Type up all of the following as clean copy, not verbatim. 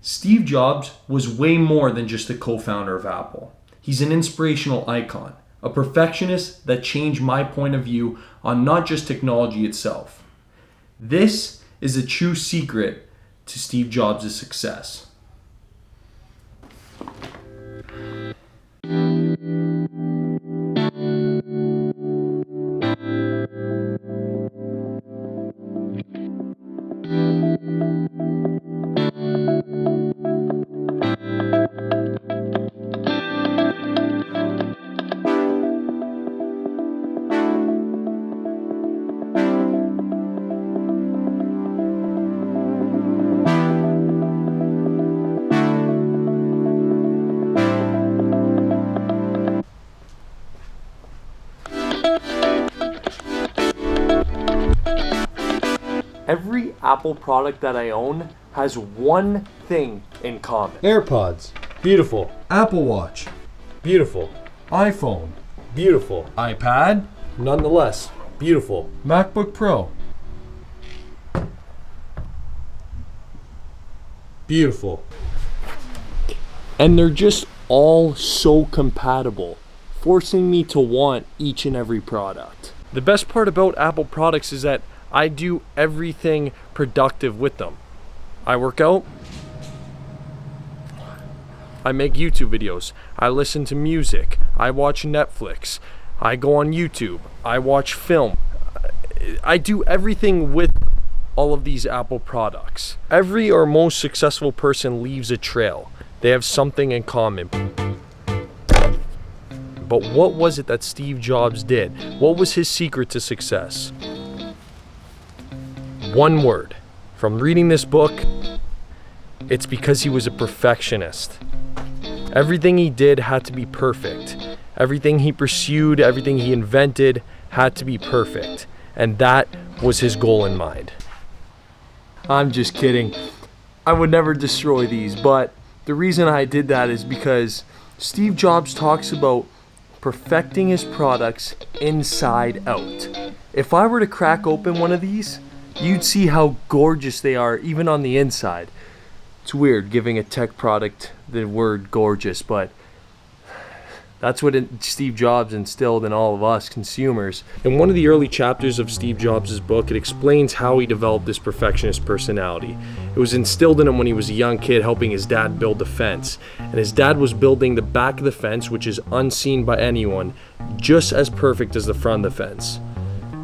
Steve Jobs was way more than just a co-founder of Apple. He's an inspirational icon, a perfectionist that changed my point of view on not just technology itself. This is a true secret to Steve Jobs' success. Every Apple product that I own has one thing in common. AirPods, beautiful. Apple Watch, Beautiful. iPhone, Beautiful. iPad, Nonetheless, beautiful. MacBook Pro. Beautiful. And they're just all so compatible, forcing me to want each and every product. The best part about Apple products is that I do everything productive with them. I work out, I make YouTube videos, I listen to music, I watch Netflix, I go on YouTube, I watch film. I do everything with all of these Apple products. Every or most successful person leaves a trail. They have something in common. But what was it that Steve Jobs did? What was his secret to success? One word. From reading this book, it's because he was a perfectionist. Everything he did had to be perfect. Everything he pursued, everything he invented had to be perfect. And that was his goal in mind. I'm just kidding. I would never destroy these, but the reason I did that is because Steve Jobs talks about perfecting his products inside out. If I were to crack open one of these, you'd see how gorgeous they are even on the inside. It's weird giving a tech product the word gorgeous, but that's what Steve Jobs instilled in all of us consumers. In one of the early chapters of Steve Jobs' book, it explains how he developed this perfectionist personality. It was instilled in him when he was a young kid helping his dad build the fence. And his dad was building the back of the fence, which is unseen by anyone, just as perfect as the front of the fence.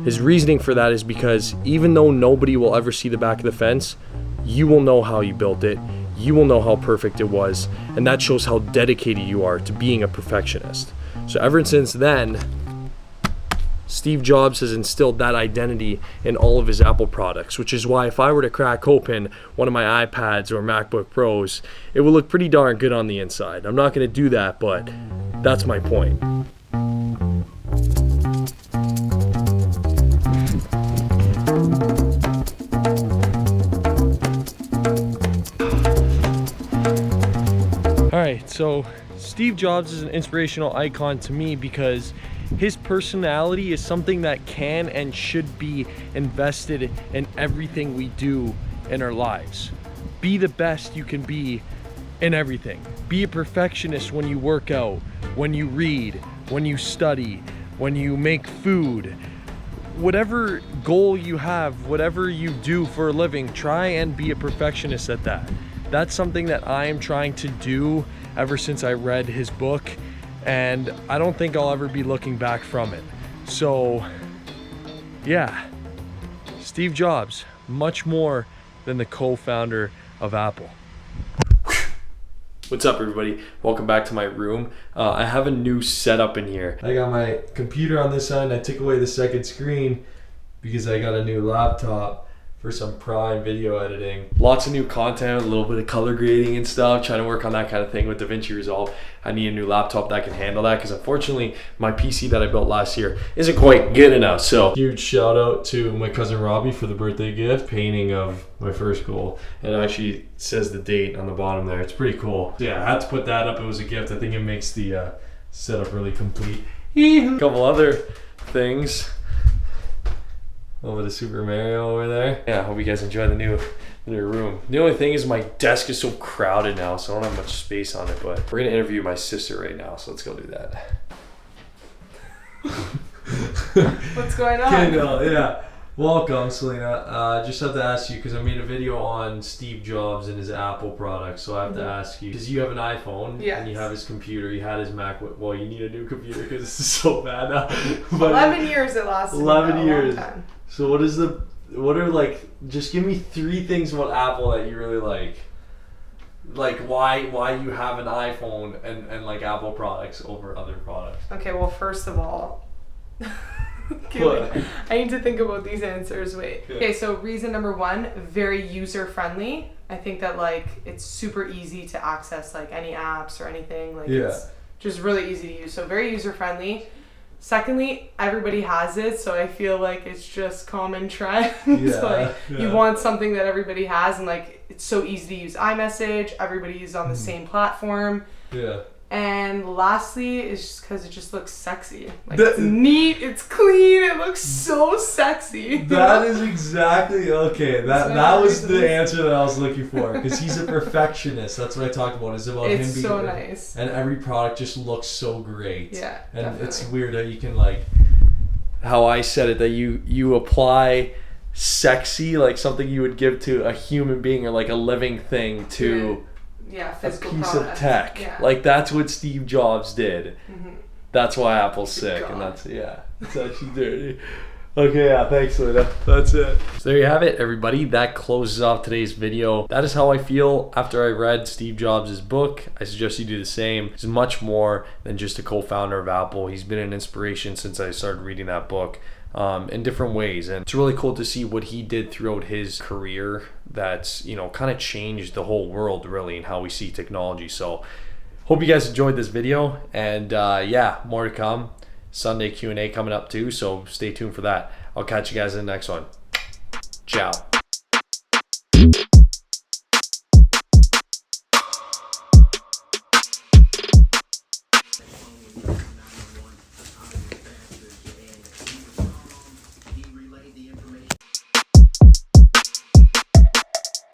His reasoning for that is because even though nobody will ever see the back of the fence, you will know how you built it, you will know how perfect it was, and that shows how dedicated you are to being a perfectionist. So ever since then, Steve Jobs has instilled that identity in all of his Apple products, which is why if I were to crack open one of my iPads or MacBook Pros, it would look pretty darn good on the inside. I'm not going to do that, but that's my point. Alright, so Steve Jobs is an inspirational icon to me because his personality is something that can and should be invested in everything we do in our lives. Be the best you can be in everything. Be a perfectionist when you work out, when you read, when you study, when you make food. Whatever goal you have, whatever you do for a living, try and be a perfectionist at that. That's something that I am trying to do ever since I read his book, and I don't think I'll ever be looking back from it. So, yeah, Steve Jobs, much more than the co-founder of Apple. What's up, everybody? Welcome back to my room. I have a new setup in here. I got my computer on this side, and I took away the second screen because I got a new laptop for some prime video editing. Lots of new content, a little bit of color grading and stuff, trying to work on that kind of thing with DaVinci Resolve. I need a new laptop that can handle that because unfortunately my PC that I built last year isn't quite good enough. So huge shout out to my cousin Robbie for the birthday gift, painting of my first goal. And it actually says the date on the bottom there. It's pretty cool. So yeah, I had to put that up. It was a gift. I think it makes the setup really complete. A couple other things. A little bit of Super Mario over there. Yeah, I hope you guys enjoy the new in your room. The only thing is my desk is so crowded now, so I don't have much space on it, but we're gonna interview my sister right now, so let's go do that. What's going on? Okay, no, yeah. Welcome, Selena. Just have to ask you, because I made a video on Steve Jobs and his Apple products, so I have to ask you, because you have an iPhone, and you have his computer, you had his Mac, well, you need a new computer because this is so bad now. But 11 years it lasted. 11 years. Long time. So what are like, just give me 3 things about Apple that you really like. Like why you have an iPhone and like Apple products over other products. Okay, well, first of all, I need to think about these answers. Wait. Okay, so reason number 1, very user friendly. I think that like it's super easy to access like any apps or anything. Like it's just really easy to use. So very user friendly. Secondly, everybody has it, so I feel like it's just common trend. You want something that everybody has, and like it's so easy to use iMessage. Everybody is on the same platform. Yeah. And lastly, is just because it just looks sexy. Like it's neat, it's clean, it looks so sexy. That is exactly okay. That was the answer that I was looking for, because he's a perfectionist. That's what I talked about. It's about him being so nice, and every product just looks so great. Yeah, and definitely. It's weird how you can like how I said it, that you apply sexy, like something you would give to a human being or like a living thing, to a piece of tech. Yeah. Like that's what Steve Jobs did. That's why Apple's sick. And that's it's actually dirty. Okay, yeah, thanks, Lena. That's it. So there you have it, everybody. That closes off today's video. That is how I feel after I read Steve Jobs' book. I suggest you do the same. He's much more than just a co-founder of Apple. He's been an inspiration since I started reading that book. In different ways, and it's really cool to see what he did throughout his career that's, you know, kind of changed the whole world really, and how we see technology. So hope you guys enjoyed this video, and more to come. Sunday Q&A coming up too, so stay tuned for that. I'll catch you guys in the next one. Ciao.